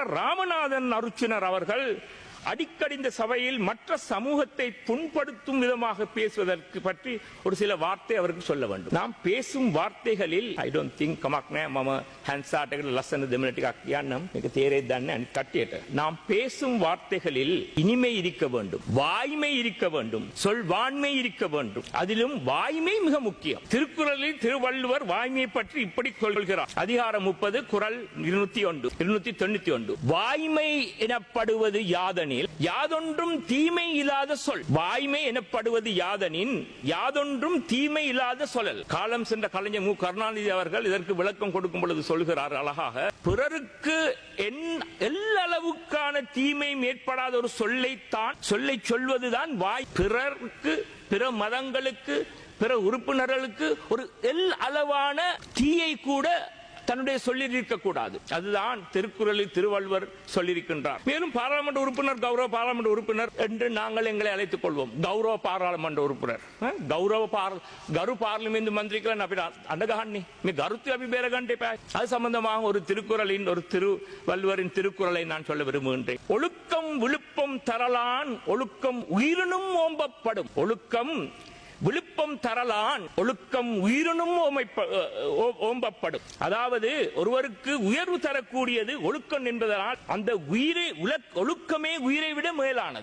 Doctor Ramanathan அருச்சுனர் அவர்கள் அடிக்கடி இந்த சபையில் மற்ற சமூகத்தை புண்படுத்தும் விதமாக பேசுவதற்கு பற்றி ஒரு சில வார்த்தை அவருக்கு சொல்ல வேண்டும். நாம் பேசும் வார்த்தைகளில் ஐ டோன்ட் திங்க் கமாக்னே மம ஹன்சாட்டகள் லசன දෙමළටිකක් කියන්නම් මේක තේරෙයිද දන්නේ අනිත් කට්ටියට. நாம் பேசும் வார்த்தைகளில் இனிமை இருக்க வேண்டும், வாய்மை இருக்க வேண்டும், சொல்வாண்மை இருக்க வேண்டும். அதிலும் வாய்மை மிக முக்கியம். திருக்குறளில் திருவள்ளுவர் வாய்மையை பற்றி இப்படி சொல்கிறார். அதிகாரம் 30 குறள் 291 வாய்மை எனப்படுவது யாதெனில் யாதொன்றும் தீமை இல்லாத சொல். வாய்மை எனப்படுவது யாதெனின் யாதொன்றும் தீமை இல்லாத சொல்லல். காலம் சென்ற கலைஞர் மு. கருணாநிதி அவர்கள் இதற்கு விளக்கம் கொடுக்கும் பொழுது சொல்கிறார் அழகாக, பிறருக்கு எல்லளவுக்கான தீமை ஏற்படாத ஒரு சொல்லை சொல்வதுதான் வாய். பிறருக்கு, பிற மதங்களுக்கு, பிற உறுப்பினர்களுக்கு ஒரு அளவான தீயை கூட தன்னுடைய சொல்லியிருக்க கூடாது. அதுதான் திருக்குறளில் திருவள்ளுவர் சொல்லியிருக்கின்றார். மேலும் பாராளுமன்ற உறுப்பினர் கௌரவ பாராளுமன்ற உறுப்பினர் என்று நாங்கள் எங்களை அழைத்துக் கொள்வோம். கௌரவ பாராளுமன்ற உறுப்பினர் ගරු පාර්ලිමේන්තු මන්ත්‍රී කියලා අපිට අඬ ගහන්නේ. මේ ගරුත්වය අපි බේර ගන්න එපා. அது சம்பந்தமாக ஒரு திருக்குறளின் ஒரு திருவள்ளுவரின் திருக்குறளை நான் சொல்ல விரும்புகின்றேன். ஒழுக்கம் விழுப்பம் தரலான் ஒழுக்கம் உயிரினும் ஓம்பப்படும். ஒழுக்கம் விழுப்பம் தரலான் ஒழுக்கம் உயிரினும் ஓம்பப்படும். அதாவது ஒருவருக்கு உயர்வு தரக்கூடியது ஒழுக்கம் என்பதனால் அந்த ஒழுக்கமே உயிரை விட மேலானது.